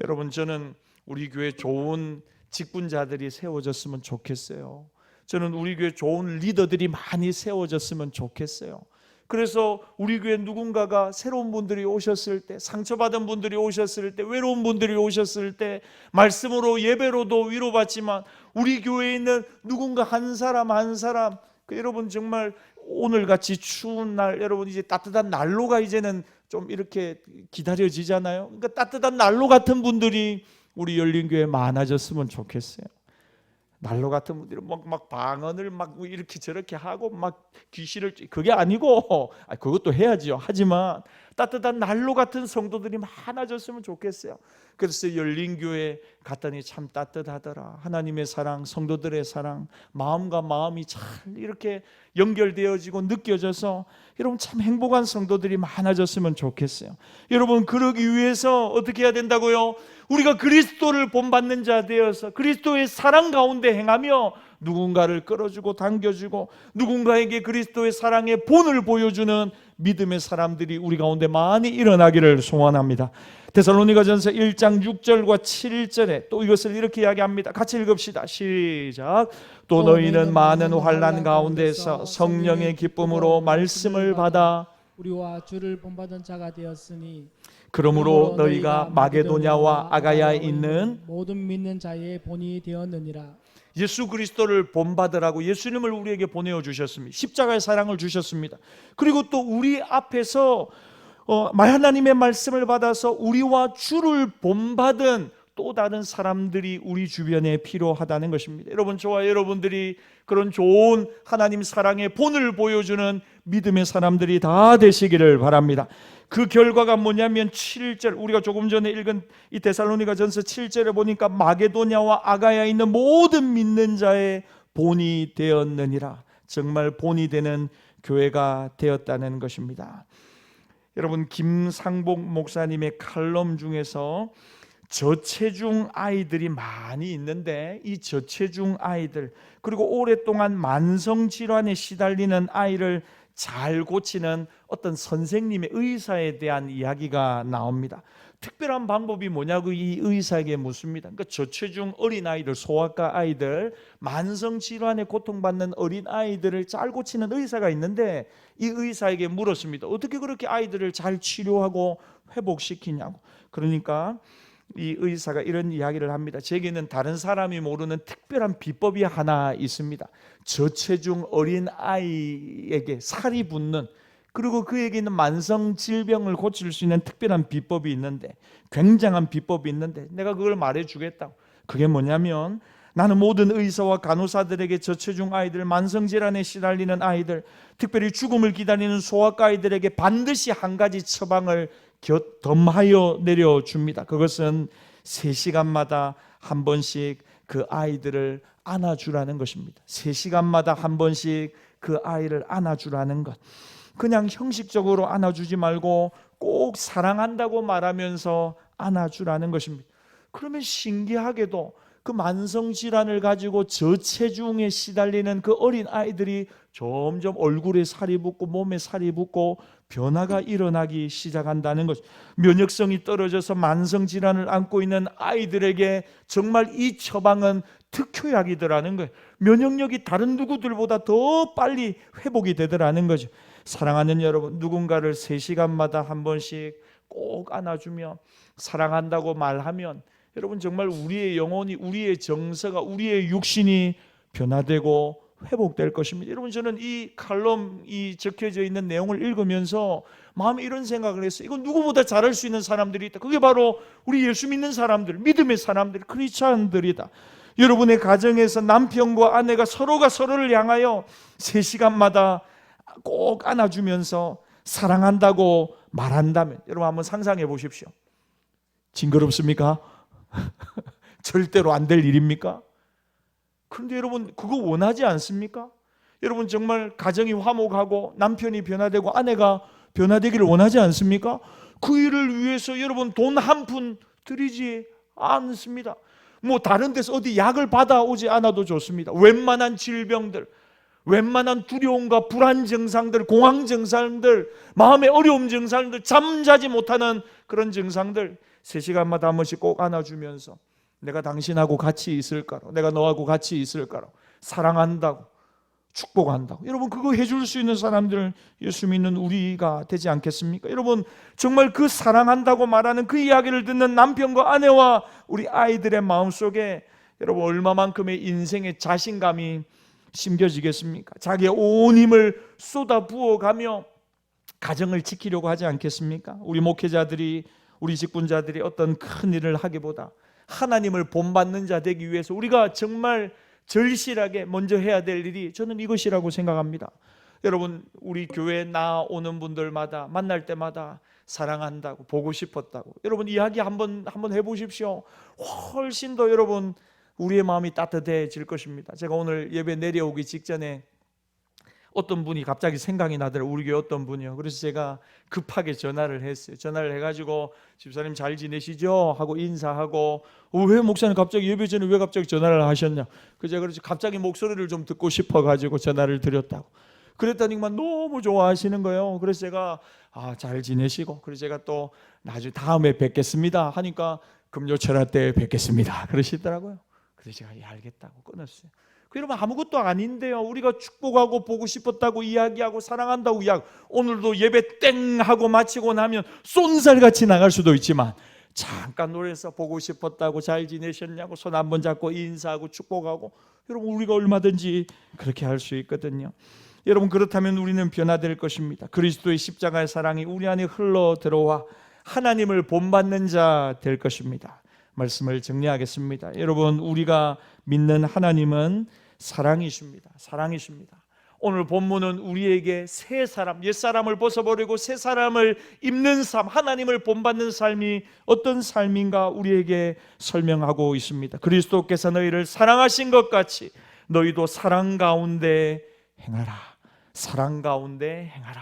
여러분 저는 우리 교회 좋은 직분자들이 세워졌으면 좋겠어요. 저는 우리 교회 좋은 리더들이 많이 세워졌으면 좋겠어요. 그래서 우리 교회 누군가가 새로운 분들이 오셨을 때, 상처받은 분들이 오셨을 때, 외로운 분들이 오셨을 때 말씀으로 예배로도 위로받지만 우리 교회에 있는 누군가 한 사람 여러분 정말 오늘같이 추운 날, 여러분 이제 따뜻한 난로가 이제는 좀 이렇게 기다려지잖아요. 그러니까 따뜻한 난로 같은 분들이 우리 열린교회에 많아졌으면 좋겠어요. 난로 같은 분들이 막 방언을 막 이렇게 저렇게 하고 막 귀신을, 그게 아니고 그것도 해야죠. 하지만 따뜻한 난로 같은 성도들이 많아졌으면 좋겠어요. 그래서 열린교회 갔더니 참 따뜻하더라. 하나님의 사랑, 성도들의 사랑, 마음과 마음이 잘 이렇게 연결되어지고 느껴져서 여러분 참 행복한 성도들이 많아졌으면 좋겠어요. 여러분 그러기 위해서 어떻게 해야 된다고요? 우리가 그리스도를 본받는 자 되어서 그리스도의 사랑 가운데 행하며 누군가를 끌어주고 당겨주고 누군가에게 그리스도의 사랑의 본을 보여주는 믿음의 사람들이 우리 가운데 많이 일어나기를 소원합니다. 데살로니가전서 1장 6절과 7절에 또 이것을 이렇게 이야기합니다. 같이 읽읍시다. 시작. 또 너희는 많은 환난 가운데서 성령의 기쁨으로 말씀을 받아 우리와 주를 본받은 자가 되었으니 그러므로 너희가 마게도냐와 아가야에 있는 모든 믿는 자의 본이 되었느니라. 예수 그리스도를 본받으라고 예수님을 우리에게 보내어 주셨습니다. 십자가의 사랑을 주셨습니다. 그리고 또 우리 앞에서 하나님의 말씀을 받아서 우리와 주를 본받은 또 다른 사람들이 우리 주변에 필요하다는 것입니다. 여러분 저와 여러분들이 그런 좋은 하나님 사랑의 본을 보여주는 믿음의 사람들이 다 되시기를 바랍니다. 그 결과가 뭐냐면 7절, 우리가 조금 전에 읽은 이 데살로니가전서 7절에 보니까 마게도냐와 아가야에 있는 모든 믿는 자의 본이 되었느니라. 정말 본이 되는 교회가 되었다는 것입니다. 여러분 김상복 목사님의 칼럼 중에서 저체중 아이들이 많이 있는데 이 저체중 아이들, 그리고 오랫동안 만성질환에 시달리는 아이를 잘 고치는 어떤 선생님의, 의사에 대한 이야기가 나옵니다. 특별한 방법이 뭐냐고 이 의사에게 묻습니다. 그러니까 저체중 어린아이들, 소아과 아이들, 만성질환에 고통받는 어린아이들을 잘 고치는 의사가 있는데 이 의사에게 물었습니다. 어떻게 그렇게 아이들을 잘 치료하고 회복시키냐고. 그러니까 이 의사가 이런 이야기를 합니다. 제게는 다른 사람이 모르는 특별한 비법이 하나 있습니다. 저체중 어린 아이에게 살이 붙는, 그리고 그에게 있는 만성 질병을 고칠 수 있는 특별한 비법이 있는데, 굉장한 비법이 있는데 내가 그걸 말해주겠다고. 그게 뭐냐면 나는 모든 의사와 간호사들에게 저체중 아이들, 만성질환에 시달리는 아이들, 특별히 죽음을 기다리는 소아과 아이들에게 반드시 한 가지 처방을 덤하여 내려줍니다. 그것은 3시간마다 한 번씩 그 아이들을 안아주라는 것입니다. 3시간마다 한 번씩 그 아이를 안아주라는 것. 그냥 형식적으로 안아주지 말고 꼭 사랑한다고 말하면서 안아주라는 것입니다. 그러면 신기하게도 그 만성질환을 가지고 저체중에 시달리는 그 어린 아이들이 점점 얼굴에 살이 붙고 몸에 살이 붙고 변화가 일어나기 시작한다는 것. 면역성이 떨어져서 만성질환을 안고 있는 아이들에게 정말 이 처방은 특효약이더라는 거예요. 면역력이 다른 누구들보다 더 빨리 회복이 되더라는 거죠. 사랑하는 여러분, 누군가를 3시간마다 한 번씩 꼭 안아주며 사랑한다고 말하면 여러분 정말 우리의 영혼이, 우리의 정서가, 우리의 육신이 변화되고 회복될 것입니다. 여러분 저는 이 칼럼이 적혀져 있는 내용을 읽으면서 마음에 이런 생각을 했어요. 이건 누구보다 잘할 수 있는 사람들이 있다. 그게 바로 우리 예수 믿는 사람들, 믿음의 사람들, 크리스찬들이다. 여러분의 가정에서 남편과 아내가 서로가 서로를 향하여 3시간마다 꼭 안아주면서 사랑한다고 말한다면 여러분 한번 상상해 보십시오. 징그럽습니까? 절대로 안 될 일입니까? 그런데 여러분 그거 원하지 않습니까? 여러분 정말 가정이 화목하고 남편이 변화되고 아내가 변화되기를 원하지 않습니까? 그 일을 위해서 여러분 돈 한 푼 들이지 않습니다. 뭐 다른 데서 어디 약을 받아오지 않아도 좋습니다. 웬만한 질병들, 웬만한 두려움과 불안 증상들, 공황 증상들, 마음의 어려움 증상들, 잠자지 못하는 그런 증상들 3시간마다 한 번씩 꼭 안아주면서 내가 당신하고 같이 있을까로, 내가 너하고 같이 있을까로, 사랑한다고, 축복한다고. 여러분 그거 해줄 수 있는 사람들 예수 믿는 우리가 되지 않겠습니까? 여러분 정말 그 사랑한다고 말하는 그 이야기를 듣는 남편과 아내와 우리 아이들의 마음속에 여러분 얼마만큼의 인생의 자신감이 심겨지겠습니까? 자기의 온 힘을 쏟아 부어가며 가정을 지키려고 하지 않겠습니까? 우리 목회자들이, 우리 직분자들이 어떤 큰 일을 하기보다 하나님을 본받는 자 되기 위해서 우리가 정말 절실하게 먼저 해야 될 일이 저는 이것이라고 생각합니다. 여러분 우리 교회에 나오는 분들마다 만날 때마다 사랑한다고, 보고 싶었다고 여러분 이야기 한번 해보십시오. 훨씬 더 여러분 우리의 마음이 따뜻해질 것입니다. 제가 오늘 예배 내려오기 직전에 어떤 분이 갑자기 생각이 나더라고요. 우리 교회 어떤 분이요. 그래서 제가 급하게 전화를 했어요. 전화를 해가지고 집사님 잘 지내시죠? 하고 인사하고 왜 목사님 갑자기 예배 전에 왜 갑자기 전화를 하셨냐? 그래서 제가 갑자기 목소리를 좀 듣고 싶어가지고 전화를 드렸다고. 그랬더니만 너무 좋아하시는 거예요. 그래서 제가 잘 지내시고 그래서 제가 또 나중에 다음에 뵙겠습니다 하니까 금요철화 때 뵙겠습니다 그러시더라고요. 그래서 제가 알겠다고 끊었어요. 여러분 아무것도 아닌데요. 우리가 축복하고 보고 싶었다고 이야기하고 사랑한다고 이야기. 오늘도 예배 땡 하고 마치고 나면 쏜살같이 나갈 수도 있지만 잠깐 노래해서 보고 싶었다고 잘 지내셨냐고 손 한번 잡고 인사하고 축복하고 여러분 우리가 얼마든지 그렇게 할 수 있거든요. 여러분 그렇다면 우리는 변화될 것입니다. 그리스도의 십자가의 사랑이 우리 안에 흘러 들어와 하나님을 본받는 자 될 것입니다. 말씀을 정리하겠습니다. 여러분 우리가 믿는 하나님은 사랑이십니다. 사랑이십니다. 오늘 본문은 우리에게 새 사람, 옛 사람을 벗어버리고 새 사람을 입는 삶, 하나님을 본받는 삶이 어떤 삶인가 우리에게 설명하고 있습니다. 그리스도께서 너희를 사랑하신 것 같이 너희도 사랑 가운데 행하라. 사랑 가운데 행하라.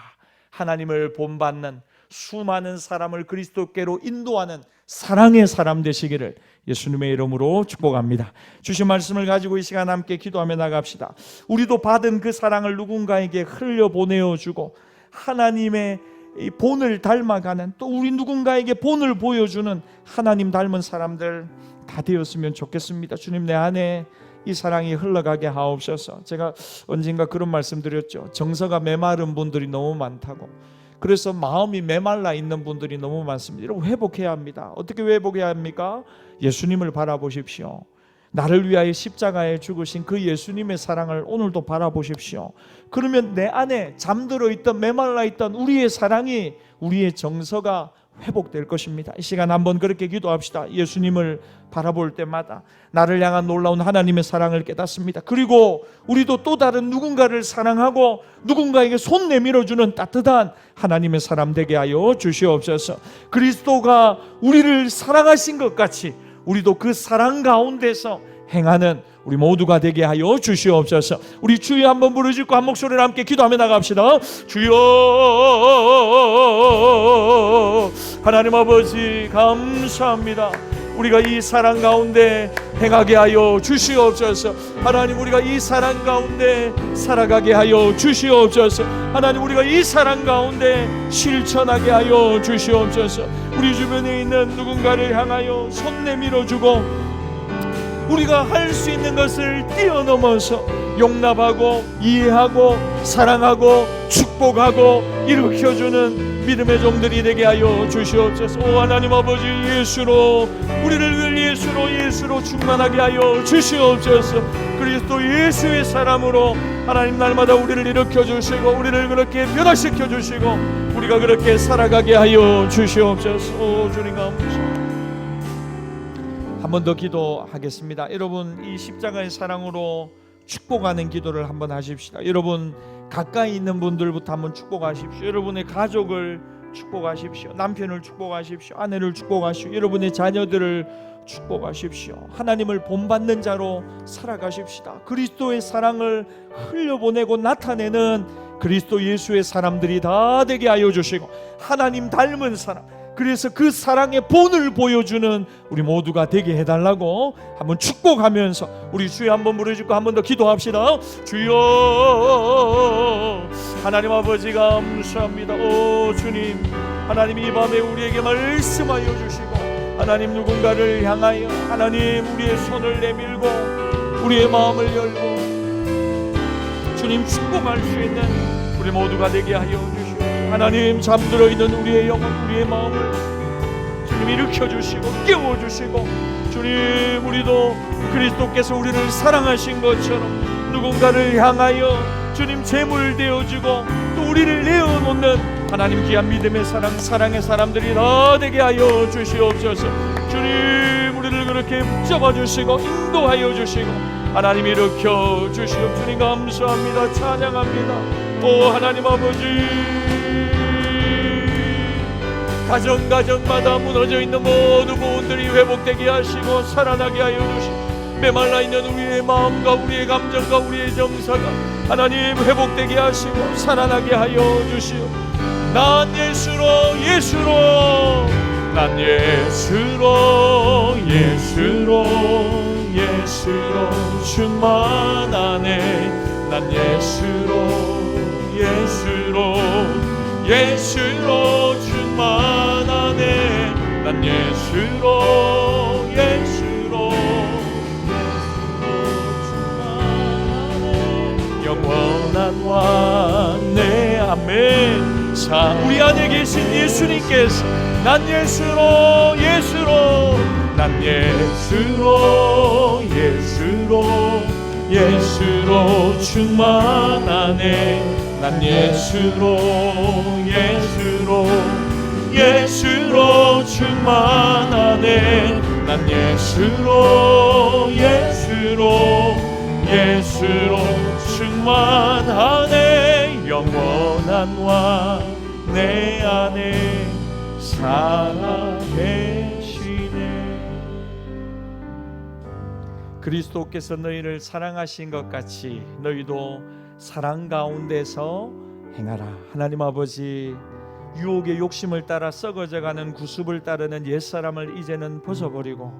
하나님을 본받는 수많은 사람을 그리스도께로 인도하는 사랑의 사람 되시기를 예수님의 이름으로 축복합니다. 주신 말씀을 가지고 이 시간 함께 기도하며 나갑시다. 우리도 받은 그 사랑을 누군가에게 흘려보내어주고 하나님의 이 본을 닮아가는, 또 우리 누군가에게 본을 보여주는 하나님 닮은 사람들 다 되었으면 좋겠습니다. 주님, 내 안에 이 사랑이 흘러가게 하옵소서. 제가 언젠가 그런 말씀 드렸죠. 정서가 메마른 분들이 너무 많다고. 그래서 마음이 메말라 있는 분들이 너무 많습니다. 여러분 회복해야 합니다. 어떻게 회복해야 합니까? 예수님을 바라보십시오. 나를 위하여 십자가에 죽으신 그 예수님의 사랑을 오늘도 바라보십시오. 그러면 내 안에 잠들어 있던 메말라 있던 우리의 사랑이, 우리의 정서가 회복될 것입니다. 이 시간 한번 그렇게 기도합시다. 예수님을 바라볼 때마다 나를 향한 놀라운 하나님의 사랑을 깨닫습니다. 그리고 우리도 또 다른 누군가를 사랑하고 누군가에게 손 내밀어주는 따뜻한 하나님의 사람 되게 하여 주시옵소서. 그리스도가 우리를 사랑하신 것 같이 우리도 그 사랑 가운데서 행하는 우리 모두가 되게 하여 주시옵소서. 우리 주여 한번 부르짖고 한 목소리로 함께 기도하며 나갑시다. 주여, 하나님 아버지 감사합니다. 우리가 이 사랑 가운데 행하게 하여 주시옵소서. 하나님, 우리가 이 사랑 가운데 살아가게 하여 주시옵소서. 하나님, 우리가 이 사랑 가운데 실천하게 하여 주시옵소서. 우리 주변에 있는 누군가를 향하여 손 내밀어주고 우리가 할 수 있는 것을 뛰어넘어서 용납하고 이해하고 사랑하고 축복하고 일으켜주는 믿음의 종들이 되게 하여 주시옵소서. 오 하나님 아버지, 예수로 우리를 예수로 충만하게 하여 주시옵소서. 그리스도 예수의 사람으로 하나님 날마다 우리를 일으켜 주시고 우리를 그렇게 변화시켜 주시고 우리가 그렇게 살아가게 하여 주시옵소서. 오 주님 감사합니다. 한 번 더 기도하겠습니다. 여러분, 이 십자가의 사랑으로 축복하는 기도를 한번 하십시다. 여러분, 가까이 있는 분들부터 한번 축복하십시오. 여러분의 가족을 축복하십시오. 남편을 축복하십시오. 아내를 축복하십시오. 여러분의 자녀들을 축복하십시오. 하나님을 본받는 자로 살아가십시다. 그리스도의 사랑을 흘려보내고 나타내는 그리스도 예수의 사람들이 다 되게 하여 주시고 하나님 닮은 사람, 그래서 그 사랑의 본을 보여주는 우리 모두가 되게 해달라고 한번 축복하면서 우리 주여 한번 부르짖고 한번 더 기도합시다. 주여, 하나님 아버지 감사합니다. 오 주님, 하나님 이 밤에 우리에게 말씀하여 주시고 하나님 누군가를 향하여 하나님 우리의 손을 내밀고 우리의 마음을 열고 주님 축복할 수 있는 우리 모두가 되게 하여 주시고 하나님 잠들어 있는 우리의 영혼, 우리의 마음을 주님 일으켜 주시고 깨워 주시고 주님, 우리도 그리스도께서 우리를 사랑하신 것처럼 누군가를 향하여 주님 제물 되어주고 또 우리를 내어놓는 하나님 귀한 믿음의 사랑, 사랑의 사람들이 다 되게 하여 주시옵소서. 주님, 우리를 그렇게 붙잡아 주시고 인도하여 주시고 하나님 일으켜 주시옵. 주님 감사합니다. 찬양합니다. 오 하나님 아버지, 가정마다 무너져 있는 모든 부분들이 회복되게 하시고 살아나게 하여 주시고 메말라 있는 우리의 마음과 우리의 감정과 우리의 정서가 하나님 회복되게 하시고 살아나게 하여 주시오. 난 예수로 충만하네. 난 예수로 충만하네. 난 예수로 충만하네. 영원한 왕내 아멘. 자, 우리 안에 계신 예수님께서 난 예수로 충만하네. 난 예수로 충만하네. 난 예수로 충만하네. 영원한 왕 내 안에 살아계시네. 그리스도께서 너희를 사랑하신 것 같이 너희도 사랑 가운데서 행하라. 하나님 아버지, 유혹의 욕심을 따라 썩어져가는 구습을 따르는 옛사람을 이제는 벗어버리고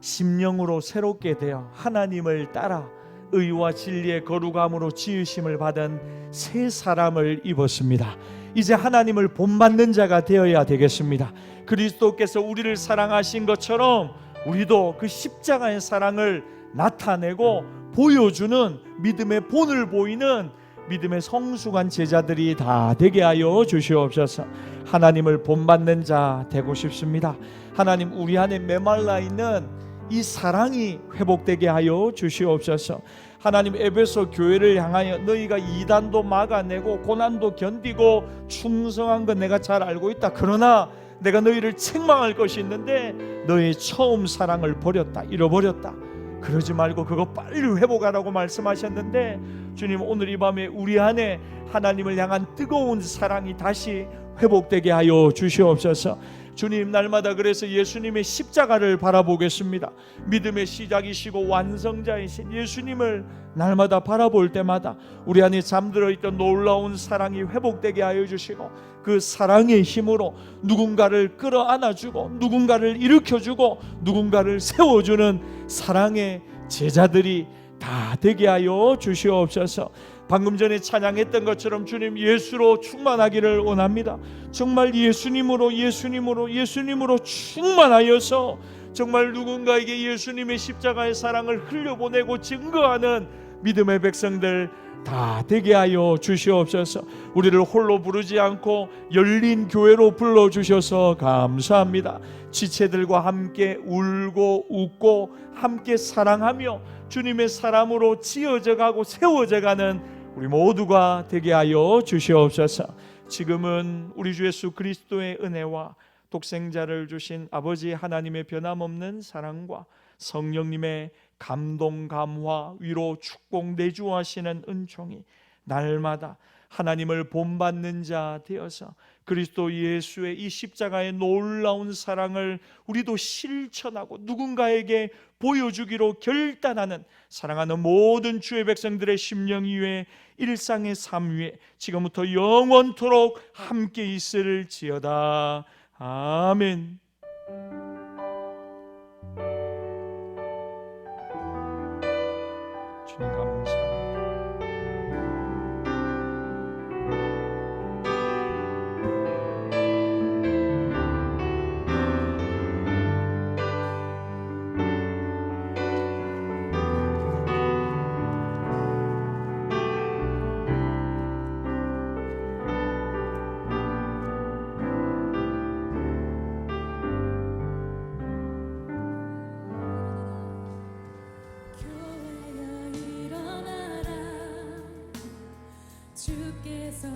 심령으로 새롭게 되어 하나님을 따라 의와 진리의 거룩함으로 지으심을 받은 새 사람을 입었습니다. 이제 하나님을 본받는 자가 되어야 되겠습니다. 그리스도께서 우리를 사랑하신 것처럼 우리도 그 십자가의 사랑을 나타내고 보여주는 믿음의 본을 보이는 믿음의 성숙한 제자들이 다 되게 하여 주시옵소서. 하나님을 본받는 자 되고 싶습니다. 하나님, 우리 안에 메말라 있는 이 사랑이 회복되게 하여 주시옵소서. 하나님, 에베소 교회를 향하여 너희가 이단도 막아내고 고난도 견디고 충성한 건 내가 잘 알고 있다. 그러나 내가 너희를 책망할 것이 있는데 너희 처음 사랑을 버렸다, 잃어버렸다. 그러지 말고 그거 빨리 회복하라고 말씀하셨는데 주님, 오늘 이 밤에 우리 안에 하나님을 향한 뜨거운 사랑이 다시 회복되게 하여 주시옵소서. 주님, 날마다 그래서 예수님의 십자가를 바라보겠습니다. 믿음의 시작이시고 완성자이신 예수님을 날마다 바라볼 때마다 우리 안에 잠들어 있던 놀라운 사랑이 회복되게 하여 주시고, 그 사랑의 힘으로 누군가를 끌어안아주고 누군가를 일으켜주고 누군가를 세워주는 사랑의 제자들이 다 되게 하여 주시옵소서. 방금 전에 찬양했던 것처럼 주님, 예수로 충만하기를 원합니다. 정말 예수님으로 충만하여서 정말 누군가에게 예수님의 십자가의 사랑을 흘려보내고 증거하는 믿음의 백성들 다 되게 하여 주시옵소서. 우리를 홀로 부르지 않고 열린 교회로 불러주셔서 감사합니다. 지체들과 함께 울고 웃고 함께 사랑하며 주님의 사람으로 지어져 가고 세워져 가는 우리 모두가 되게 하여 주시옵소서. 지금은 우리 주 예수 그리스도의 은혜와 독생자를 주신 아버지 하나님의 변함없는 사랑과 성령님의 감동, 감화, 위로, 축복, 내주하시는 은총이 날마다 하나님을 본받는 자 되어서 그리스도 예수의 이 십자가의 놀라운 사랑을 우리도 실천하고 누군가에게 보여주기로 결단하는 사랑하는 모든 주의 백성들의 심령 위에, 일상의 삶 위에 지금부터 영원토록 함께 있을지어다. 아멘. 주님 감사합니다. 교회여 일어나라 주께서